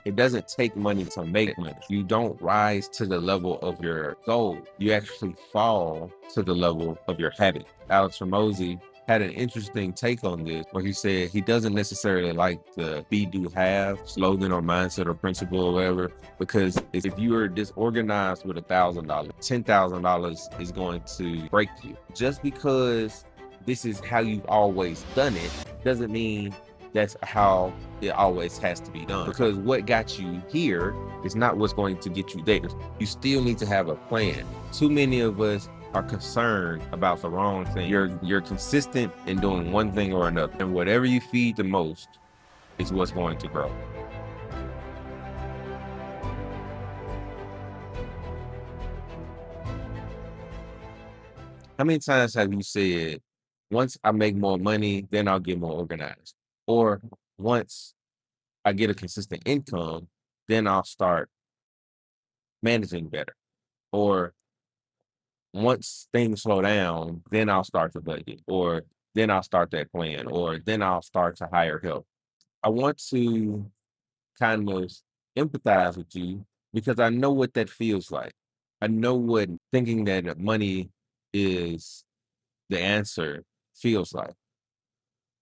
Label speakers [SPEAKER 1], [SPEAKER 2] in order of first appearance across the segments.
[SPEAKER 1] It doesn't take money to make money. You don't rise to the level of your goal. You actually fall to the level of your habit. Alex Ramosi had an interesting take on this where he said he doesn't necessarily like the be do have slogan or mindset or principle or whatever, because if you are disorganized with $1,000, $10,000 is going to break you. Just because this is how you've always done it doesn't mean that's how it always has to be done, because what got you here is not what's going to get you there. You still need to have a plan. Too many of us are concerned about the wrong thing. You're consistent in doing one thing or another, and whatever you feed the most is what's going to grow. How many times have you said, once I make more money, then I'll get more organized? Or once I get a consistent income, then I'll start managing better. Or once things slow down, then I'll start to budget, or then I'll start that plan, or then I'll start to hire help. I want to kind of empathize with you because I know what that feels like. I know what thinking that money is the answer feels like.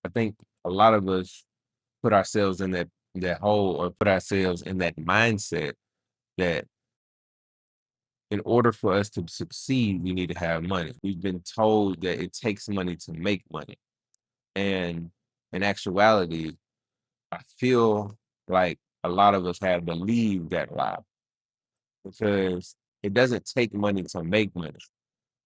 [SPEAKER 1] I think a lot of us put ourselves in that hole, or put ourselves in that mindset that in order for us to succeed, we need to have money. We've been told that it takes money to make money. And in actuality, I feel like a lot of us have believed that lie, because it doesn't take money to make money,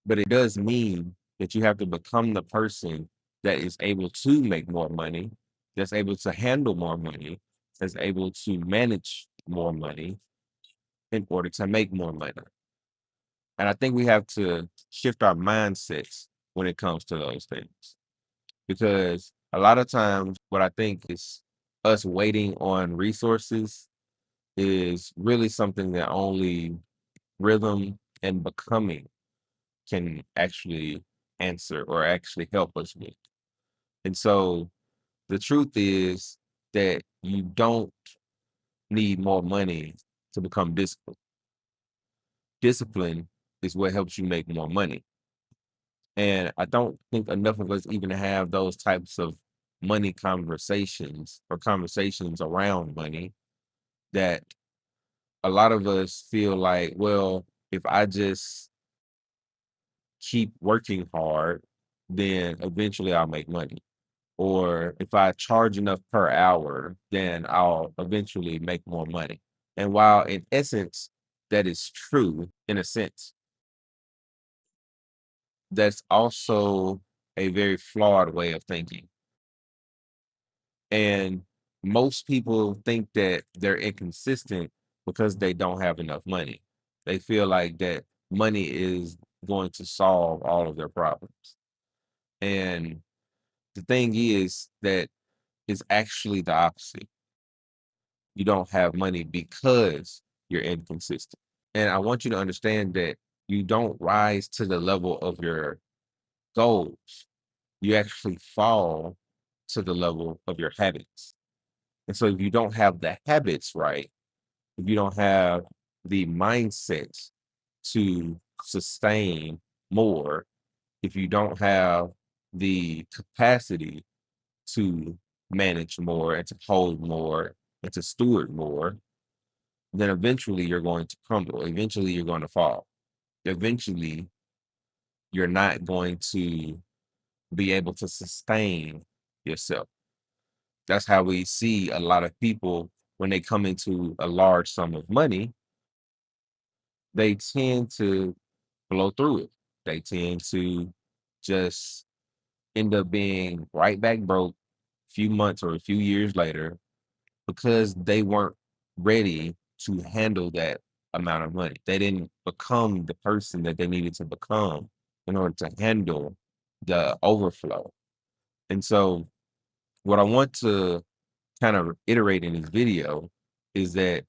[SPEAKER 1] but it does mean that you have to become the person that is able to make more money, that's able to handle more money, that's able to manage more money in order to make more money. And I think we have to shift our mindsets when it comes to those things. Because a lot of times, what I think is us waiting on resources is really something that only rhythm and becoming can actually answer or actually help us with. And so the truth is that you don't need more money to become disciplined. Discipline is what helps you make more money. And I don't think enough of us even have those types of money conversations, or conversations around money, that a lot of us feel like, well, if I just keep working hard, then eventually I'll make money. Or if I charge enough per hour, then I'll eventually make more money. And while in essence, that is true in a sense, that's also a very flawed way of thinking. And most people think that they're inconsistent because they don't have enough money. They feel like that money is going to solve all of their problems. And the thing is that it's actually the opposite. You don't have money because you're inconsistent. And I want you to understand that you don't rise to the level of your goals. You actually fall to the level of your habits. And so if you don't have the habits right, if you don't have the mindset to sustain more, if you don't have the capacity to manage more and to hold more and to steward more, then eventually you're going to crumble. Eventually you're going to fall. Eventually you're not going to be able to sustain yourself. That's how we see a lot of people when they come into a large sum of money, they tend to blow through it. They tend to just end up being right back broke a few months or a few years later, because they weren't ready to handle that amount of money. They didn't become the person that they needed to become in order to handle the overflow. And so, what I want to kind of iterate in this video is that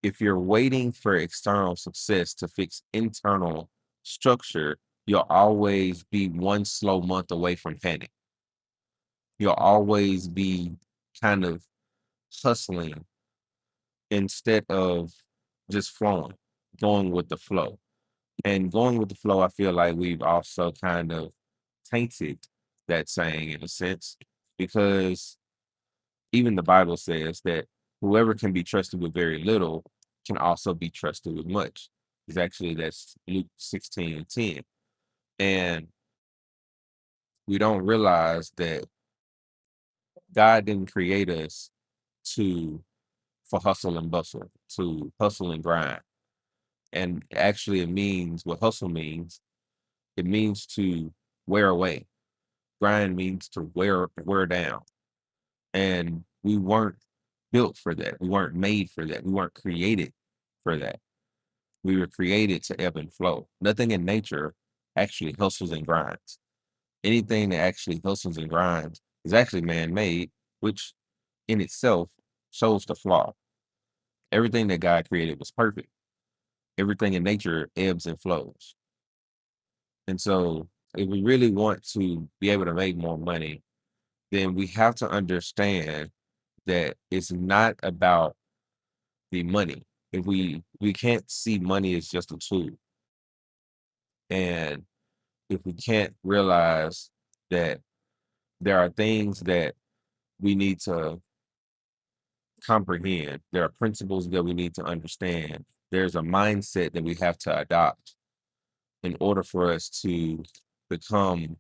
[SPEAKER 1] if you're waiting for external success to fix internal structure, you'll always be one slow month away from panic. You'll always be kind of hustling instead of just flowing, going with the flow. And going with the flow, I feel like we've also kind of tainted that saying in a sense, because even the Bible says that whoever can be trusted with very little can also be trusted with much. It's actually that's Luke 16:10. And we don't realize that God didn't create us to for hustle and bustle, to hustle and grind. And actually it means what hustle means, it means to wear away. Grind means to wear down. And we weren't built for that. We weren't made for that. We weren't created for that. We were created to ebb and flow. Nothing in nature actually hustles and grinds. Anything that actually hustles and grinds is actually man-made, which in itself shows the flaw. Everything that God created was perfect. Everything in nature ebbs and flows. And so if we really want to be able to make more money, then we have to understand that it's not about the money. If we can't see money as just a tool, and if we can't realize that there are things that we need to comprehend, there are principles that we need to understand, there's a mindset that we have to adopt in order for us to become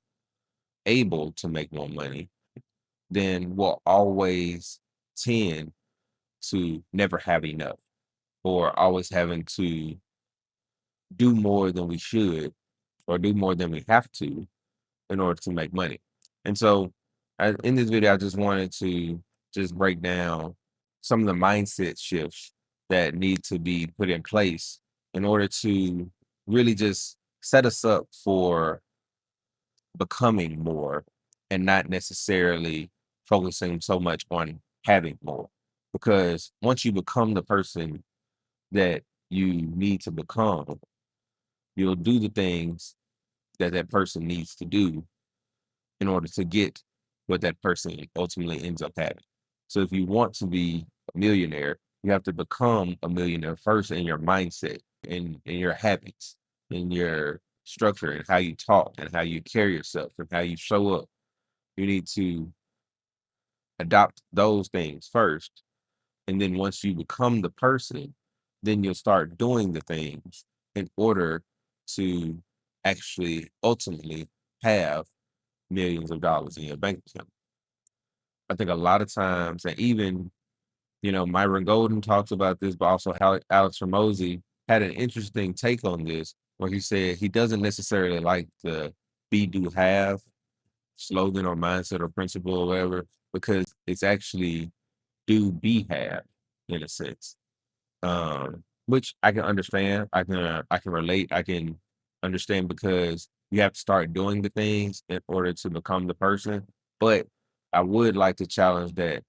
[SPEAKER 1] able to make more money, then we'll always tend to never have enough or always having to do more than we should or do more than we have to in order to make money. And so in this video, I just wanted to just break down some of the mindset shifts that need to be put in place in order to really just set us up for becoming more and not necessarily focusing so much on having more. Because once you become the person that you need to become, you'll do the things that that person needs to do in order to get what that person ultimately ends up having. So if you want to be a millionaire, you have to become a millionaire first in your mindset, in your habits, in your structure, and how you talk and how you carry yourself and how you show up. You need to adopt those things first. And then once you become the person, then you'll start doing the things in order to actually ultimately have millions of dollars in your bank account. I think a lot of times, and even, Myron Golden talks about this, but also how Alex Ramosi had an interesting take on this, where he said he doesn't necessarily like the be, do, have slogan or mindset or principle or whatever, because it's actually do, be, have in a sense. Which I can understand. I can relate. I can understand because you have to start doing the things in order to become the person. But I would like to challenge that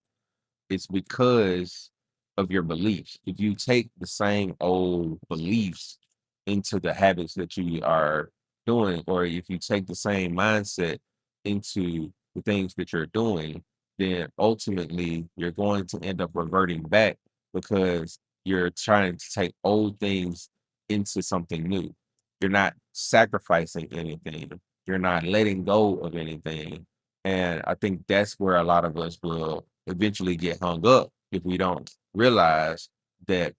[SPEAKER 1] it's because of your beliefs. If you take the same old beliefs into the habits that you are doing, or if you take the same mindset into the things that you're doing, then ultimately you're going to end up reverting back because you're trying to take old things into something new. You're not sacrificing anything. You're not letting go of anything. And I think that's where a lot of us will eventually get hung up if we don't realize that.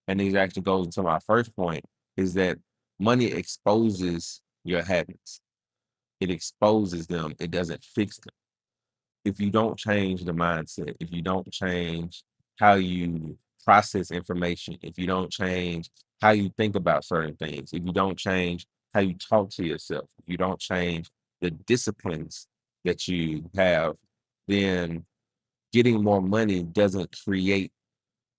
[SPEAKER 1] And this actually goes into my first point, is that money exposes your habits. It exposes them. It doesn't fix them. If you don't change the mindset, if you don't change how you process information, if you don't change how you think about certain things, if you don't change how you talk to yourself, if you don't change the disciplines that you have, then getting more money doesn't create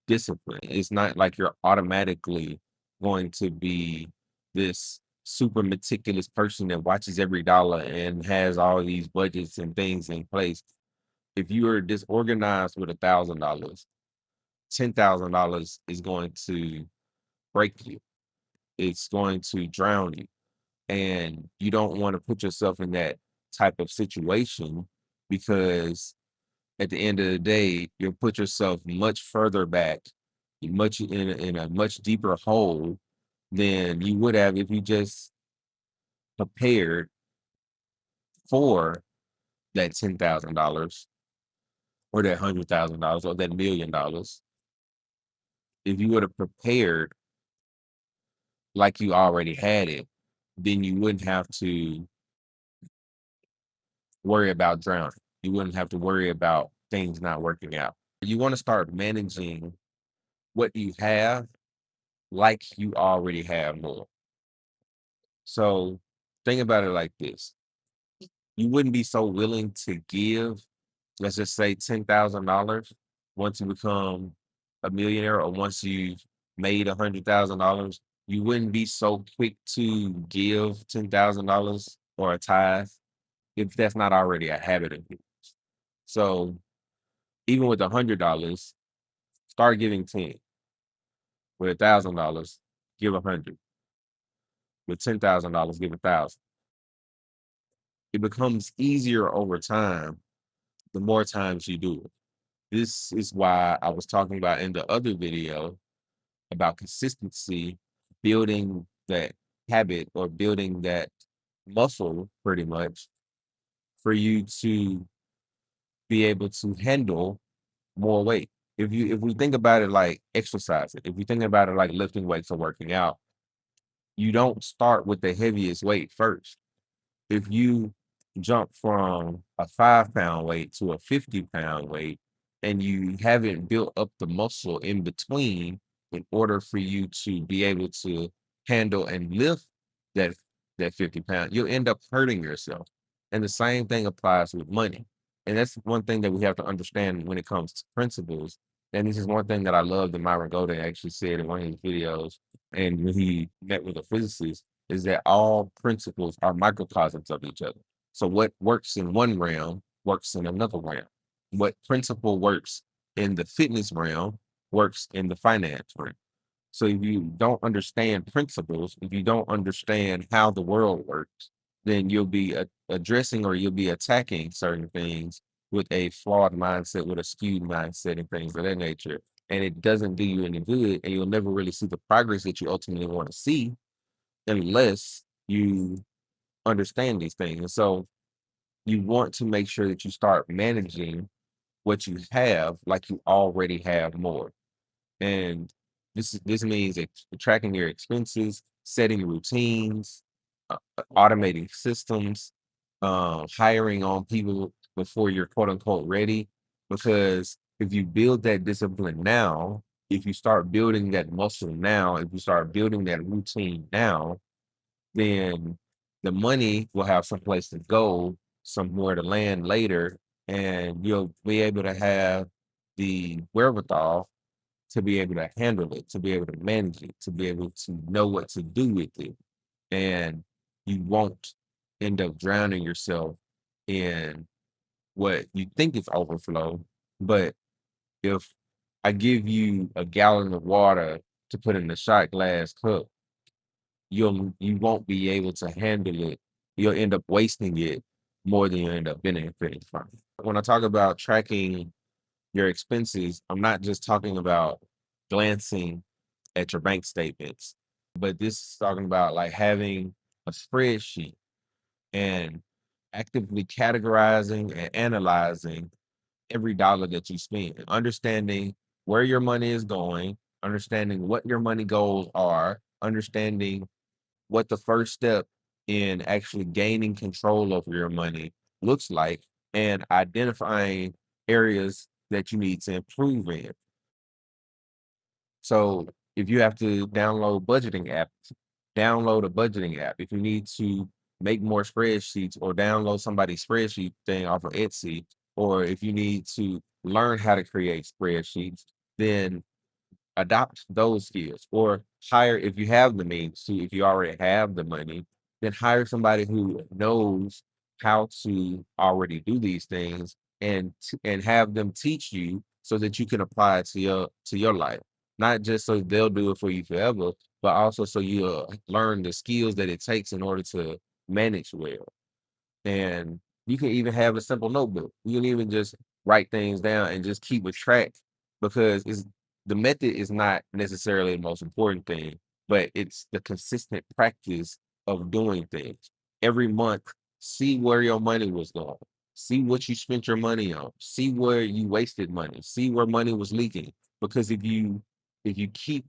[SPEAKER 1] discipline. It's not like you're automatically going to be this super meticulous person that watches every dollar and has all these budgets and things in place. If you are disorganized with $1,000, $10,000 is going to break you. It's going to drown you. And you don't want to put yourself in that type of situation, because at the end of the day, you'll put yourself much further back in a much deeper hole than you would have if you just prepared for that $10,000 or that $100,000 or that $1,000,000. If you would have prepared like you already had it, then you wouldn't have to worry about drowning. You wouldn't have to worry about things not working out. You want to start managing what you have like you already have more. So think about it like this. You wouldn't be so willing to give, let's just say $10,000 once you become a millionaire or once you've made $100,000. You wouldn't be so quick to give $10,000 or a tithe if that's not already a habit of you. So even with $100, start giving 10. With $1,000, give 100. With $10,000, give 1,000. It becomes easier over time the more times you do it. This is why I was talking about in the other video about consistency, building that habit or building that muscle pretty much for you to be able to handle more weight. If we think about it like exercising, if we think about it like lifting weights or working out, you don't start with the heaviest weight first. If you jump from a 5 pound weight to a 50 pound weight and you haven't built up the muscle in between in order for you to be able to handle and lift that 50 pound, you'll end up hurting yourself. And the same thing applies with money. And that's one thing that we have to understand when it comes to principles. And this is one thing that I love that Myron Golden actually said in one of his videos. And when he met with a physicist, is that all principles are microcosms of each other. So what works in one realm works in another realm. What principle works in the fitness realm works in the finance realm. So if you don't understand principles, if you don't understand how the world works, then you'll be addressing or you'll be attacking certain things with a flawed mindset, with a skewed mindset, and things of that nature. And it doesn't do you any good, and you'll never really see the progress that you ultimately want to see unless you understand these things. And so you want to make sure that you start managing what you have like you already have more. And this means tracking your expenses, setting routines, automating systems, hiring on people before you're quote unquote ready. Because if you build that discipline now, if you start building that muscle now, if you start building that routine now, then the money will have some place to go, somewhere to land later, and you'll be able to have the wherewithal to be able to handle it, to be able to manage it, to be able to know what to do with it. And you won't end up drowning yourself in what you think is overflow. But if I give you a gallon of water to put in the shot glass cup, you won't be able to handle it. You'll end up wasting it more than you end up benefiting from. When I talk about tracking your expenses, I'm not just talking about glancing at your bank statements, but this is talking about like having a spreadsheet and actively categorizing and analyzing every dollar that you spend, understanding where your money is going, understanding what your money goals are, understanding what the first step in actually gaining control over your money looks like, and identifying areas that you need to improve in. So if you have to download budgeting apps, download a budgeting app. If you need to make more spreadsheets or download somebody's spreadsheet thing off of Etsy, or if you need to learn how to create spreadsheets, then adopt those skills, or hire, if you have the means to, if you already have the money, then hire somebody who knows how to already do these things, and have them teach you so that you can apply it to your life. Not just so they'll do it for you forever, but also so you'll learn the skills that it takes in order to manage well. And you can even have a simple notebook. You can even just write things down and just keep a track, because the method is not necessarily the most important thing, but it's the consistent practice of doing things. Every month, see where your money was going. See what you spent your money on. See where you wasted money. See where money was leaking. Because if you keep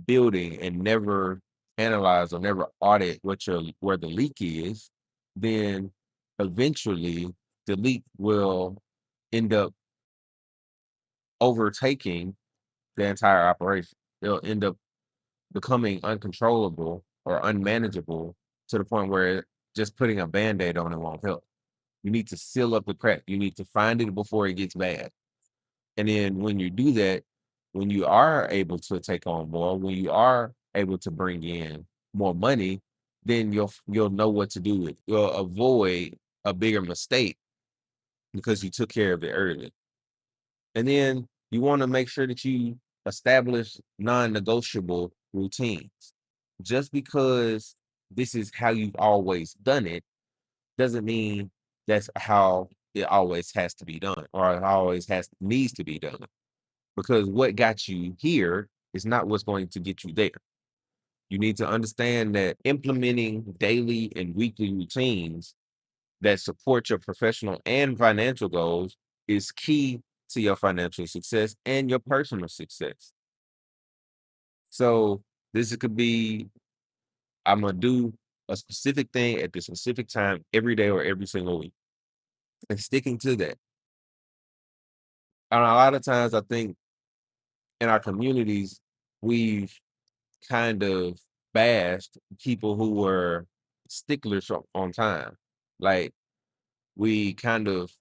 [SPEAKER 1] building and never analyze or never audit where the leak is, then eventually the leak will end up overtaking the entire operation. They'll end up becoming uncontrollable or unmanageable to the point where just putting a band-aid on it won't help. You need to seal up the crack. You need to find it before it gets bad. And then when you do that, when you are able to take on more, when you are able to bring in more money, then you'll know what to do with. You'll avoid a bigger mistake because you took care of it early. And then you want to make sure that you establish non-negotiable routines. Just because this is how you've always done it doesn't mean that's how it always has to be done or it always has needs to be done. Because what got you here is not what's going to get you there. You need to understand that implementing daily and weekly routines that support your professional and financial goals is key to your financial success and your personal success. So this could be I'm gonna do a specific thing at the specific time every day or every single week and sticking to that. And a lot of times I think in our communities, we've kind of bashed people who were sticklers on time. Like we kind of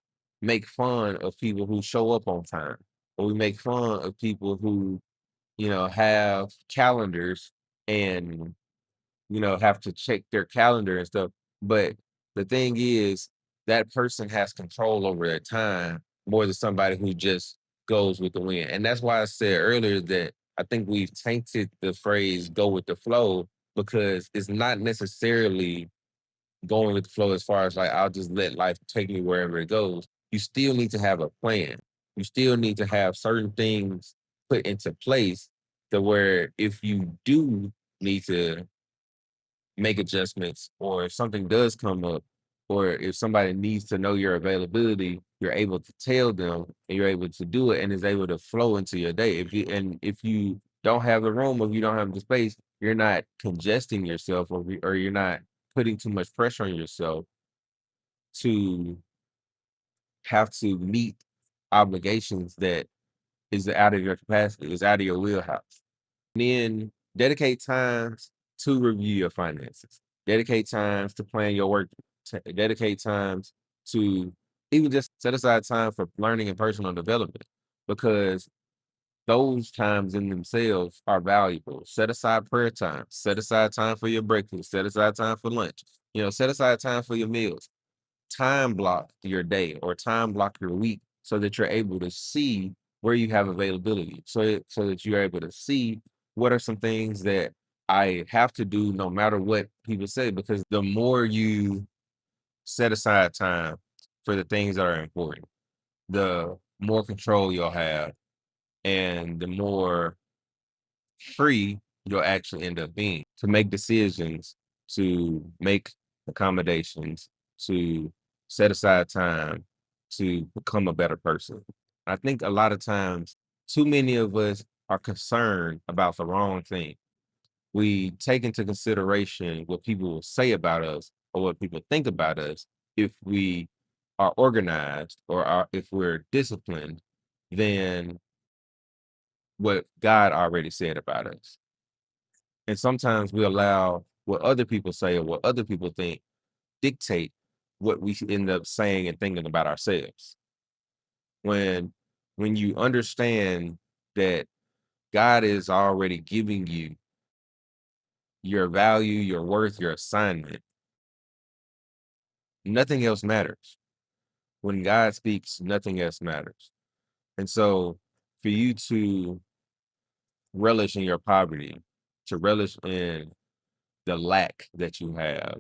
[SPEAKER 1] make fun of people who show up on time, or we make fun of people who, have calendars and, have to check their calendar and stuff. But the thing is, that person has control over their time more than somebody who just goes with the wind. And that's why I said earlier that I think we've tainted the phrase go with the flow because it's not necessarily going with the flow as far as like I'll just let life take me wherever it goes. You still need to have a plan. You still need to have certain things put into place to where if you do need to make adjustments or if something does come up or if somebody needs to know your availability, you're able to tell them and you're able to do it and is able to flow into your day. If you don't have the room or if you don't have the space, you're not congesting yourself or you're not putting too much pressure on yourself to have to meet obligations that is out of your capacity, is out of your wheelhouse. And then dedicate times to review your finances. Dedicate times to plan your work. Dedicate times to even just set aside time for learning and personal development because those times in themselves are valuable. Set aside prayer time. Set aside time for your breakfast. Set aside time for lunch. Set aside time for your meals. Time block your day or time block your week so that you're able to see where you have availability. So that you're able to see what are some things that I have to do no matter what people say. Because the more you set aside time for the things that are important, the more control you'll have and the more free you'll actually end up being to make decisions, to make accommodations, to set aside time to become a better person. I think a lot of times, too many of us are concerned about the wrong thing. We take into consideration what people will say about us or what people think about us if we are organized or if we're disciplined than what God already said about us. And sometimes we allow what other people say or what other people think dictate what we end up saying and thinking about ourselves. When when you understand that God is already giving you your value, your worth, your assignment, nothing else matters. When God speaks, nothing else matters. And so for you to relish in your poverty, to relish in the lack that you have,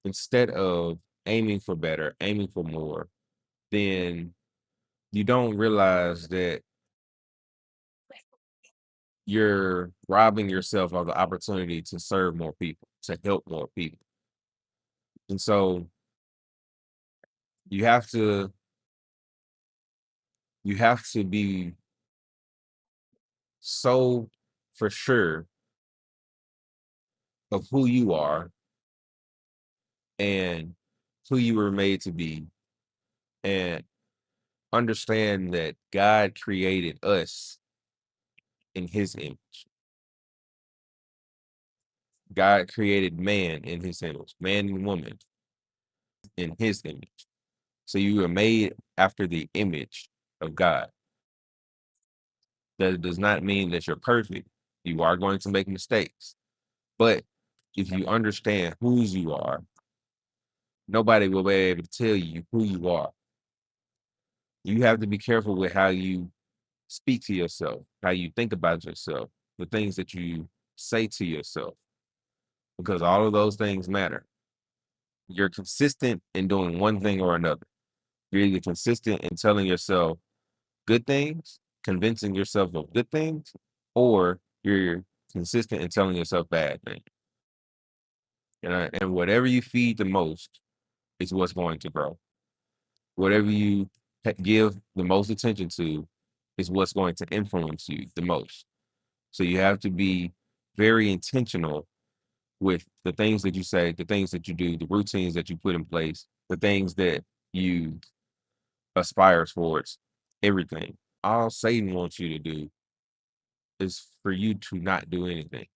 [SPEAKER 1] instead of aiming for better, aiming for more, then you don't realize that you're robbing yourself of the opportunity to serve more people, to help more people. And so you have to you have to be so for sure of who you are and who you were made to be, and understand that God created us in his image. God created man in his image, man and woman in his image. So you were made after the image of God. That does not mean that you're perfect. You are going to make mistakes. But if you understand whose you are, nobody will be able to tell you who you are. You have to be careful with how you speak to yourself, how you think about yourself, the things that you say to yourself, because all of those things matter. You're consistent in doing one thing or another. You're either consistent in telling yourself good things, convincing yourself of good things, or you're consistent in telling yourself bad things. And whatever you feed the most is what's going to grow. Whatever you give the most attention to is what's going to influence you the most. So you have to be very intentional with the things that you say, the things that you do, the routines that you put in place, the things that you aspire towards, everything. All Satan wants you to do is for you to not do anything.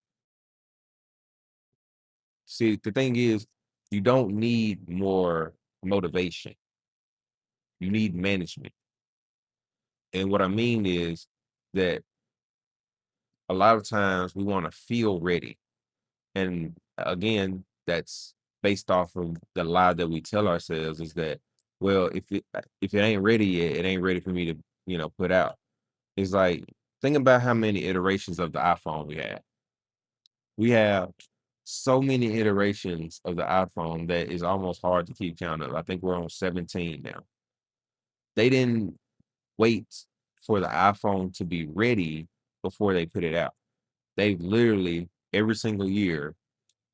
[SPEAKER 1] See, the thing is, you don't need more motivation. You need management. And what I mean is that a lot of times we want to feel ready. And again, that's based off of the lie that we tell ourselves is that, well, if it ain't ready yet, it ain't ready for me to, put out. It's like, think about how many iterations of the iPhone we have. We have so many iterations of the iPhone that is almost hard to keep count of. I think we're on 17 now. They didn't wait for the iPhone to be ready before they put it out. They literally every single year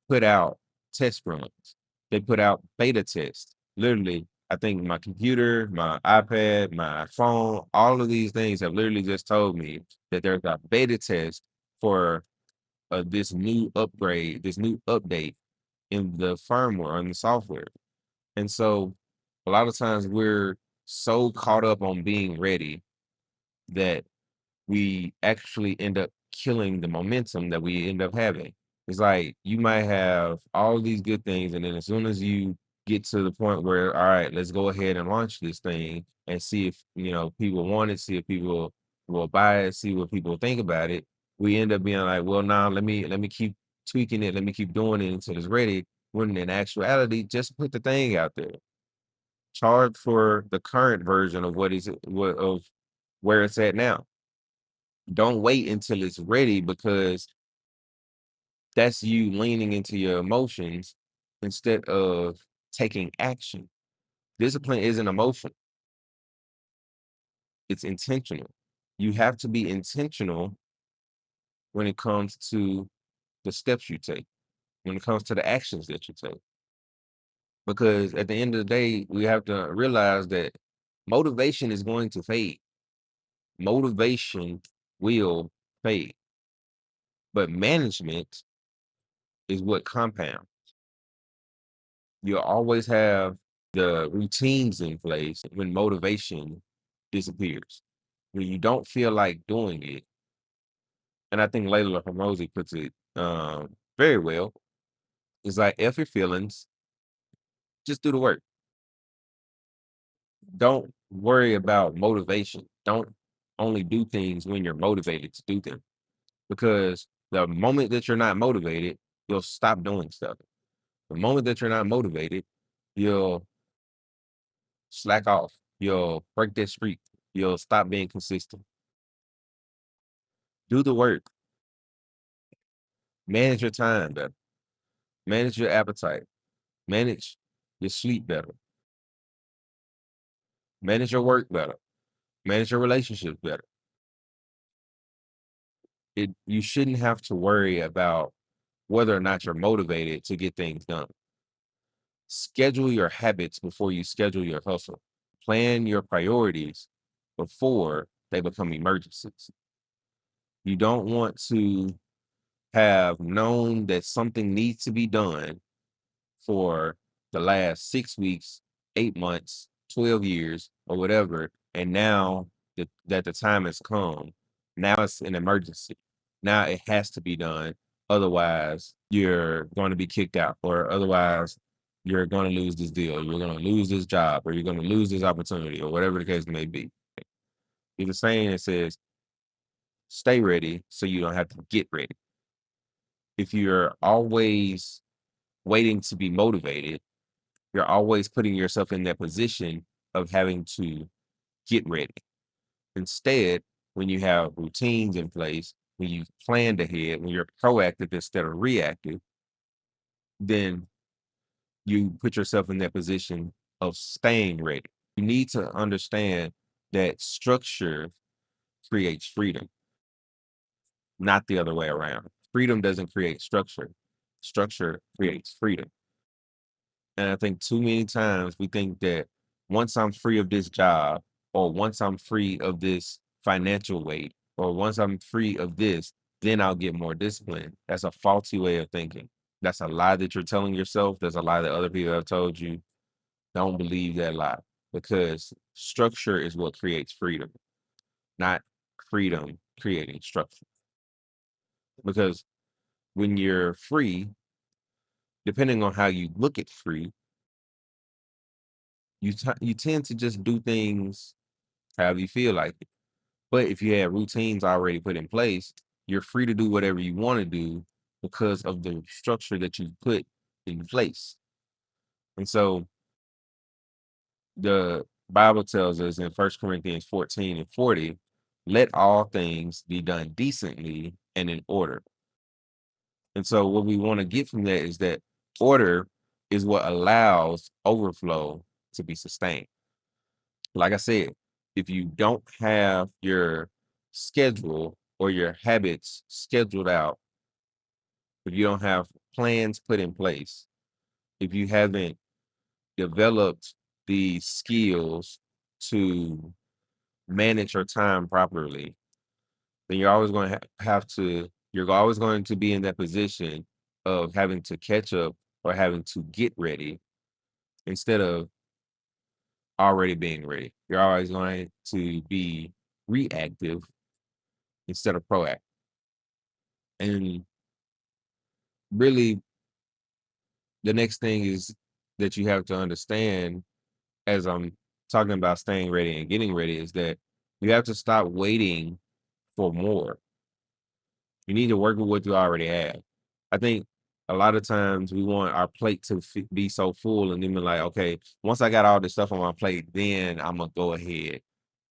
[SPEAKER 1] put out test runs. They put out beta tests. Literally, I think my computer, my iPad, my phone, all of these things have literally just told me that there's a beta test for this new upgrade, this new update in the firmware and the software. And so a lot of times we're so caught up on being ready that we actually end up killing the momentum that we end up having. It's like you might have all these good things, and then as soon as you get to the point where, all right, let's go ahead and launch this thing and see if people want it, see if people will buy it, see what people think about it. We end up being like, well, now let me keep tweaking it, let me keep doing it until it's ready. When in actuality, just put the thing out there. Charge for the current version of of where it's at now. Don't wait until it's ready because that's you leaning into your emotions instead of taking action. Discipline isn't emotion, it's intentional. You have to be intentional when it comes to the steps you take, when it comes to the actions that you take. Because at the end of the day, we have to realize that motivation is going to fade. Motivation will fade, but management is what compounds. You'll always have the routines in place when motivation disappears. When you don't feel like doing it, and I think Layla Hormozy puts it very well. It's like F your feelings, just do the work. Don't worry about motivation. Don't only do things when you're motivated to do them. Because the moment that you're not motivated, you'll stop doing stuff. The moment that you're not motivated, you'll slack off. You'll break that streak. You'll stop being consistent. Do the work. Manage your time better. Manage your appetite. Manage your sleep better. Manage your work better. Manage your relationships better. You shouldn't have to worry about whether or not you're motivated to get things done. Schedule your habits before you schedule your hustle. Plan your priorities before they become emergencies. You don't want to have known that something needs to be done for the last 6 weeks, 8 months, 12 years, or whatever. And now that the time has come, now it's an emergency. Now it has to be done. Otherwise, you're going to be kicked out, or otherwise, you're going to lose this deal, you're going to lose this job, or you're going to lose this opportunity, or whatever the case may be. There's a saying that says, stay ready so you don't have to get ready. If you're always waiting to be motivated, you're always putting yourself in that position of having to get ready. Instead, when you have routines in place, when you've planned ahead, when you're proactive instead of reactive, then you put yourself in that position of staying ready. You need to understand that structure creates freedom, not the other way around. Freedom doesn't create structure, structure creates freedom. And I think too many times we think that once I'm free of this job, or once I'm free of this financial weight, or once I'm free of this, then I'll get more discipline. That's a faulty way of thinking. That's a lie that you're telling yourself. That's a lie that other people have told you. Don't believe that lie, because structure is what creates freedom, not freedom creating structure. Because when you're free, depending on how you look at free, you tend to just do things however you feel like it. But if you have routines already put in place, you're free to do whatever you want to do because of the structure that you put in place. And so the Bible tells us in 1 Corinthians 14:40, let all things be done decently and in order. And so what we want to get from that is that order is what allows overflow to be sustained. Like I said, if you don't have your schedule or your habits scheduled out, if you don't have plans put in place, if you haven't developed the skills to manage your time properly, then you're always going to you're always going to be in that position of having to catch up or having to get ready instead of already being ready. You're always going to be reactive instead of proactive. And really, the next thing is that you have to understand, as I'm talking about staying ready and getting ready, is that you have to stop waiting for more. You need to work with what you already have. I think a lot of times we want our plate to be so full, and then be like, okay, once I got all this stuff on my plate, then I'm gonna go ahead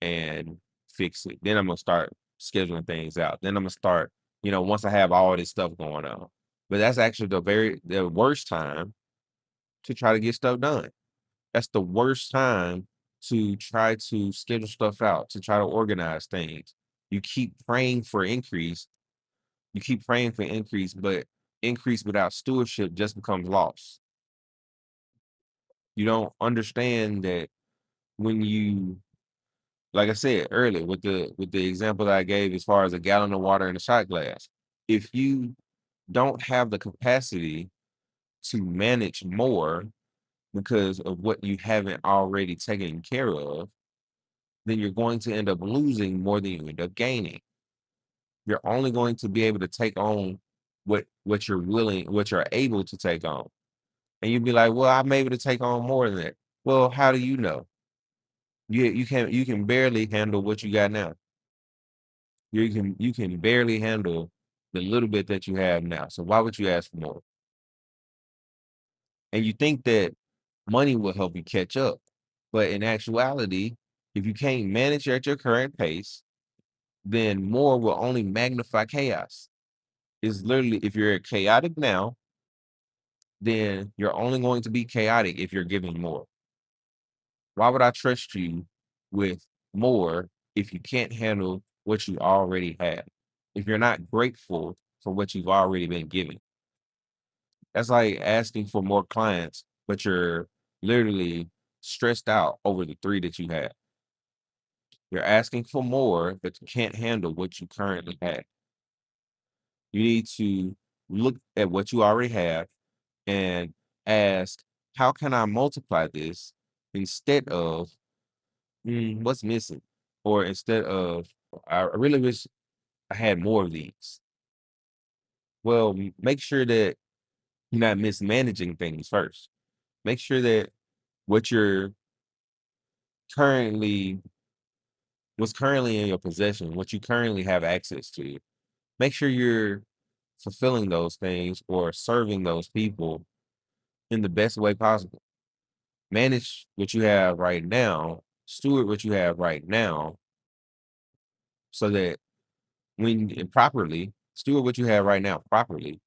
[SPEAKER 1] and fix it. Then I'm gonna start scheduling things out. Then I'm gonna start, once I have all this stuff going on. But that's actually the worst time to try to get stuff done. That's the worst time to try to schedule stuff out, to try to organize things. You keep praying for increase, but increase without stewardship just becomes loss. You don't understand that when you, like I said earlier, with the example that I gave as far as a gallon of water in a shot glass, if you don't have the capacity to manage more because of what you haven't already taken care of, then you're going to end up losing more than you end up gaining. You're only going to be able to take on what you're able to take on. And you'd be like, well, I'm able to take on more than that. Well, how do you know? You can barely handle what you got now. You can barely handle the little bit that you have now. So why would you ask for more? And you think that money will help you catch up. But in actuality, if you can't manage at your current pace, then more will only magnify chaos. It's literally, if you're chaotic now, then you're only going to be chaotic if you're giving more. Why would I trust you with more if you can't handle what you already have? if you're not grateful for what you've already been given. That's like asking for more clients, but you're literally stressed out over the 3 that you have. You're asking for more, but you can't handle what you currently have. You need to look at what you already have and ask, how can I multiply this instead of what's missing? Or instead of, I really wish I had more of these. Well, make sure that you're not mismanaging things first. Make sure that what you're currently, what's currently in your possession, what you currently have access to, make sure you're fulfilling those things or serving those people in the best way possible. Manage what you have right now, steward what you have right now, so that when and properly, steward what you have right now properly,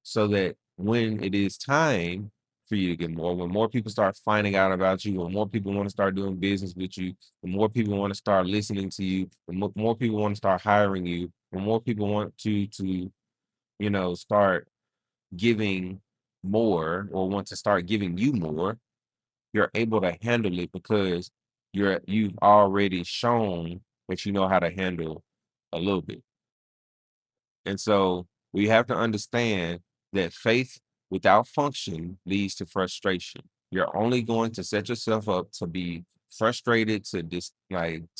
[SPEAKER 1] so that when it is time for you to get more, when more people start finding out about you, when more people want to start doing business with you, when more people want to start listening to you, when more people want to start hiring you, when more people want to start giving more or want to start giving you more, you're able to handle it because you've already shown that you know how to handle a little bit. And so we have to understand that faith without function leads to frustration. You're only going to set yourself up to be frustrated, to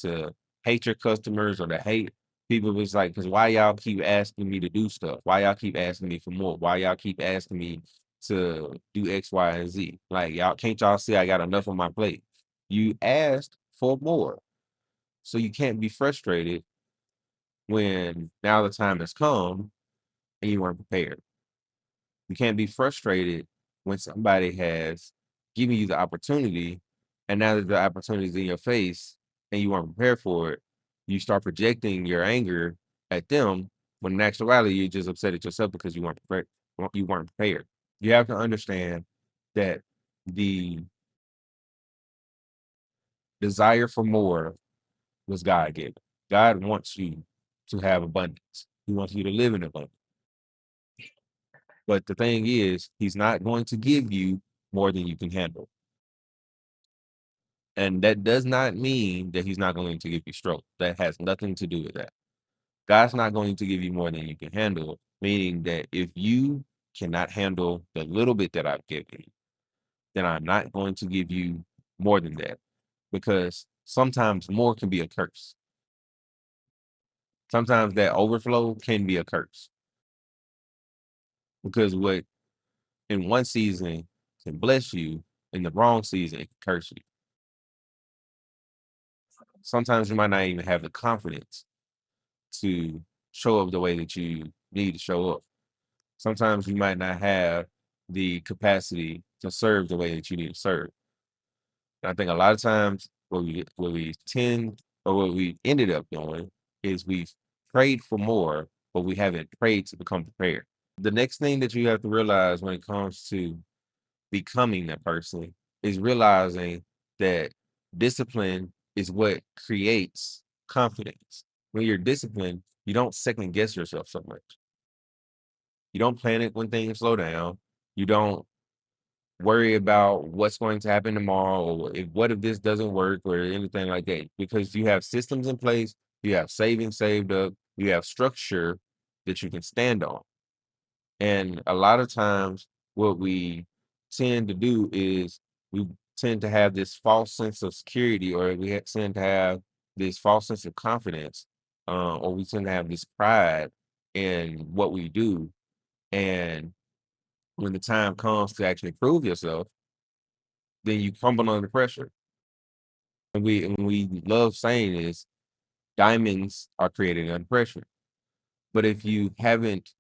[SPEAKER 1] to hate your customers or to hate people. It's like, because why y'all keep asking me to do stuff? Why y'all keep asking me for more? Why y'all keep asking me to do X, Y, and Z? Like, y'all can't y'all see I got enough on my plate? You asked for more. So you can't be frustrated when now the time has come and you weren't prepared. You can't be frustrated when somebody has given you the opportunity, and now that the opportunity is in your face and you weren't prepared for it, you start projecting your anger at them when in actuality you're just upset at yourself because you weren't prepared. You weren't prepared. You have to understand that the desire for more was God given. God wants you to have abundance. He wants you to live in abundance. But the thing is, he's not going to give you more than you can handle. And that does not mean that he's not going to give you stroke. That has nothing to do with that. God's not going to give you more than you can handle, meaning that if you cannot handle the little bit that I've given you, then I'm not going to give you more than that. Because sometimes more can be a curse. Sometimes that overflow can be a curse. Because what in one season can bless you, in the wrong season, it can curse you. Sometimes you might not even have the confidence to show up the way that you need to show up. Sometimes you might not have the capacity to serve the way that you need to serve. And I think a lot of times what we tend or what we ended up doing is we've prayed for more, but we haven't prayed to become prepared. The next thing that you have to realize when it comes to becoming that person is realizing that discipline is what creates confidence. When you're disciplined, you don't second guess yourself so much. You don't panic when things slow down. You don't worry about what's going to happen tomorrow or what if this doesn't work or anything like that because you have systems in place, you have savings saved up, you have structure that you can stand on. And a lot of times, what we tend to do is we tend to have this false sense of security, or tend to have this false sense of confidence, or we tend to have this pride in what we do. And when the time comes to actually prove yourself, then you crumble under pressure. And we love saying is diamonds are created under pressure. But if you haven't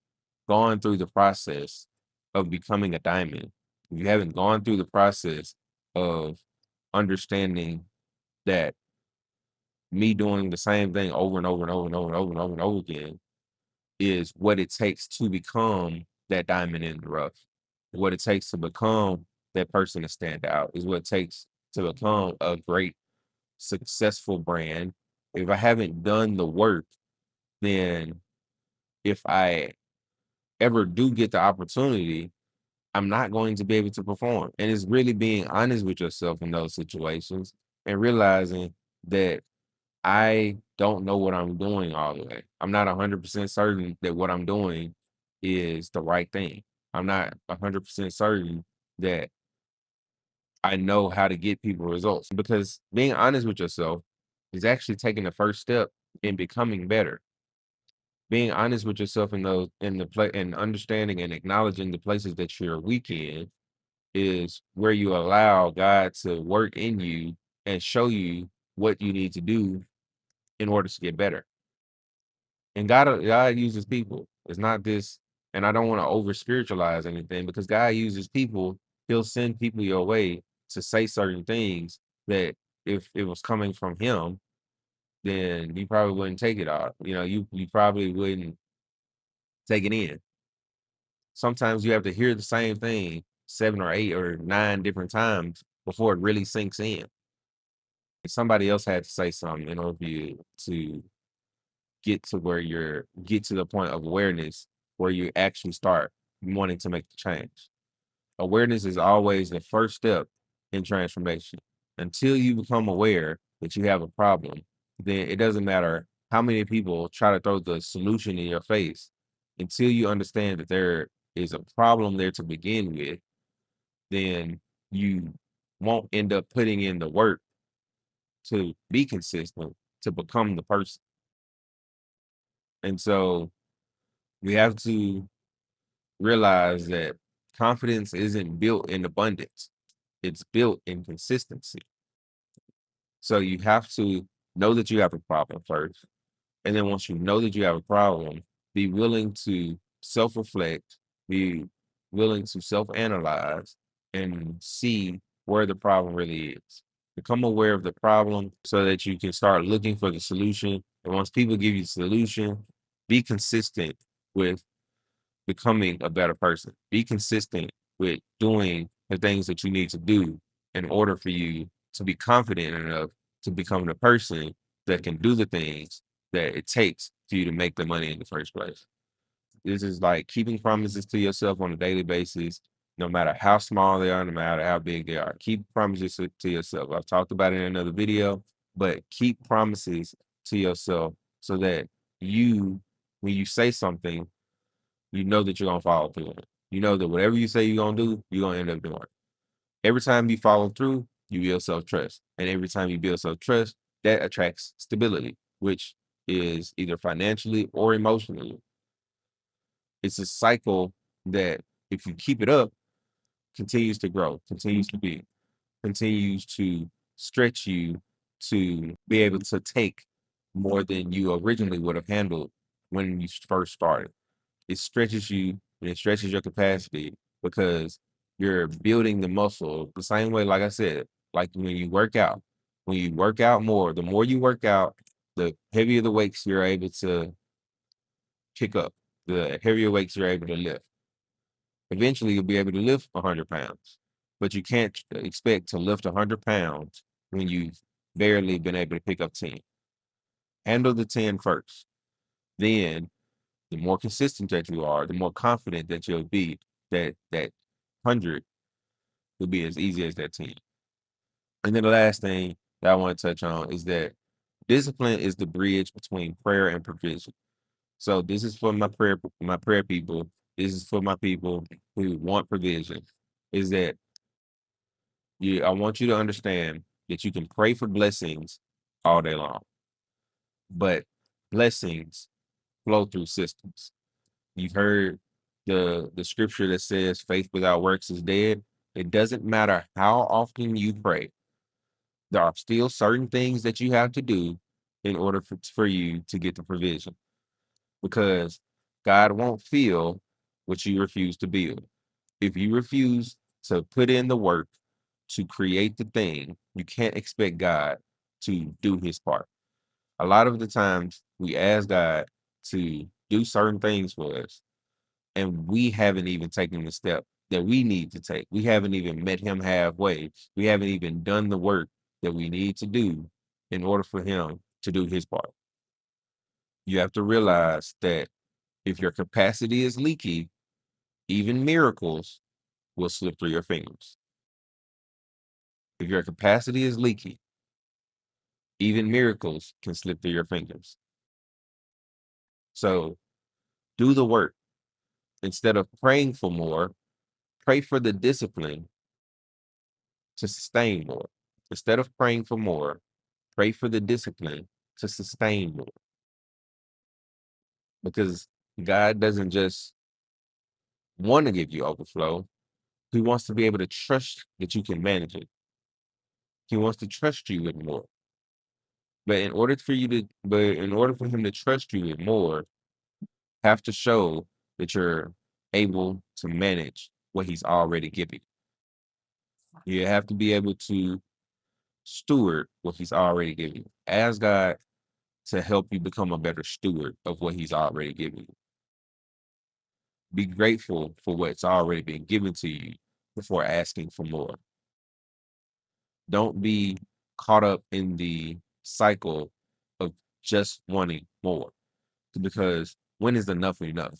[SPEAKER 1] gone through the process of becoming a diamond, if you haven't gone through the process of understanding that me doing the same thing over and over and over and over and over and over and over again is what it takes to become that diamond in the rough. What it takes to become that person to stand out is what it takes to become a great, successful brand. If I haven't done the work, then if I ever do get the opportunity, I'm not going to be able to perform. And it's really being honest with yourself in those situations and realizing that I don't know what I'm doing all the way. I'm not 100% certain that what I'm doing is the right thing. I'm not 100% certain that I know how to get people results, because being honest with yourself is actually taking the first step in becoming better. Being honest with yourself in those in the play and understanding and acknowledging the places that you're weak in is where you allow God to work in you and show you what you need to do in order to get better. And God uses people. It's not this, and I don't want to over spiritualize anything, because God uses people. He'll send people your way to say certain things that if it was coming from him, then you probably wouldn't take it all. You probably wouldn't take it in. Sometimes you have to hear the same thing 7 or 8 or 9 different times before it really sinks in. Somebody else had to say something in order for you to get to the point of awareness where you actually start wanting to make the change. Awareness is always the first step in transformation. Until you become aware that you have a problem, then it doesn't matter how many people try to throw the solution in your face. Until you understand that there is a problem there to begin with, then you won't end up putting in the work to be consistent to become the person. And so we have to realize that confidence isn't built in abundance, it's built in consistency. So you have to know that you have a problem first. And then once you know that you have a problem, be willing to self reflect, be willing to self analyze, and see where the problem really is. Become aware of the problem so that you can start looking for the solution. And once people give you the solution, be consistent with becoming a better person. Be consistent with doing the things that you need to do in order for you to be confident enough to become the person that can do the things that it takes for you to make the money in the first place. This is like keeping promises to yourself on a daily basis, no matter how small they are, no matter how big they are. Keep promises to yourself. I've talked about it in another video, but keep promises to yourself so that when you say something, you know that you're gonna follow through on it. You know that whatever you say you're gonna do, you're gonna end up doing it. Every time you follow through, you build self-trust. And every time you build self-trust, that attracts stability, which is either financially or emotionally. It's a cycle that, if you keep it up, continues to grow, continues to stretch you to be able to take more than you originally would have handled when you first started. It stretches you and it stretches your capacity because you're building the muscle the same way, like I said, like when you work out. When you work out more, the more you work out, the heavier the weights you're able to pick up, the heavier weights you're able to lift. Eventually, you'll be able to lift 100 pounds, but you can't expect to lift 100 pounds when you've barely been able to pick up 10. Handle the 10 first. Then the more consistent that you are, the more confident that you'll be that 100 will be as easy as that 10. And then the last thing that I want to touch on is that discipline is the bridge between prayer and provision. So this is for my prayer people. This is for my people who want provision. Is that I want you to understand that you can pray for blessings all day long, but blessings flow through systems. You've heard the scripture that says faith without works is dead. It doesn't matter how often you pray. There are still certain things that you have to do in order for you to get the provision, because God won't feel what you refuse to build. If you refuse to put in the work to create the thing, you can't expect God to do his part. A lot of the times we ask God to do certain things for us, and we haven't even taken the step that we need to take. We haven't even met him halfway. We haven't even done the work that we need to do in order for him to do his part. You have to realize that If your capacity is leaky, even miracles will slip through your fingers. If your capacity is leaky, even miracles can slip through your fingers. So do the work. Instead of praying for more, pray for the discipline to sustain more. Instead of praying for more, pray for the discipline to sustain more. Because God doesn't just want to give you overflow, He wants to be able to trust that you can manage it. He wants to trust you with more. But in order for Him to trust you with more, have to show that you're able to manage what He's already given you. You have to be able to steward what He's already given you. Ask God to help you become a better steward of what He's already given you. Be grateful for what's already been given to you before asking for more. Don't be caught up in the cycle of just wanting more. Because when is enough enough?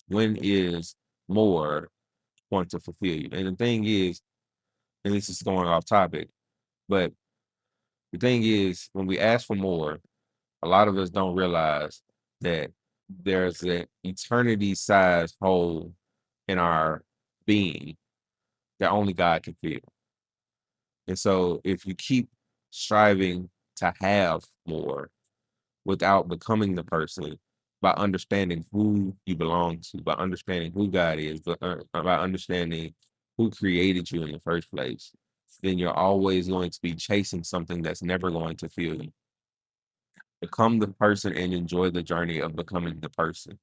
[SPEAKER 1] When is more going to fulfill you? And the thing is, and this is going off topic, but the thing is, when we ask for more, a lot of us don't realize that there's an eternity-sized hole in our being that only God can fill. And so if you keep striving to have more without becoming the person, by understanding who you belong to, by understanding who God is, by understanding who created you in the first place, then you're always going to be chasing something that's never going to fill you. Become the person and enjoy the journey of becoming the person.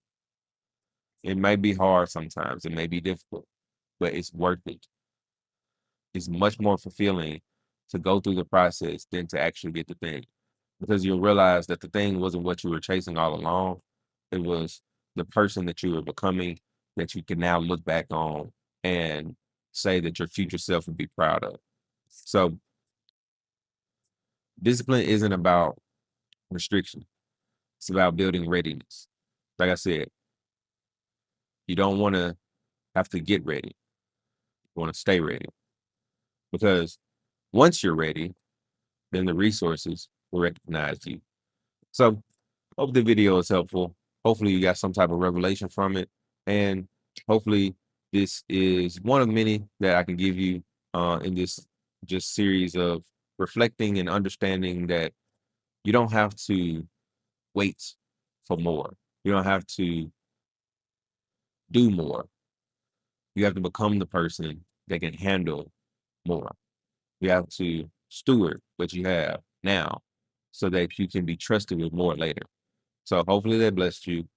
[SPEAKER 1] It may be hard sometimes, it may be difficult, but it's worth it. It's much more fulfilling to go through the process than to actually get the thing. Because you'll realize that the thing wasn't what you were chasing all along. It was the person that you were becoming that you can now look back on and say that your future self would be proud of. So discipline isn't about restriction. It's about building readiness. Like I said, you don't want to have to get ready. You want to stay ready. Because once you're ready, then the resources will recognize you. So hope the video is helpful. Hopefully you got some type of revelation from it. And hopefully this is one of many that I can give you in this just series of reflecting and understanding that you don't have to wait for more. You don't have to do more. You have to become the person that can handle more. You have to steward what you have now so that you can be trusted with more later. So hopefully that blessed you.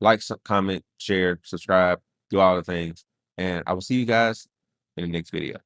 [SPEAKER 1] Like, comment, share, subscribe, do all the things. And I will see you guys in the next video.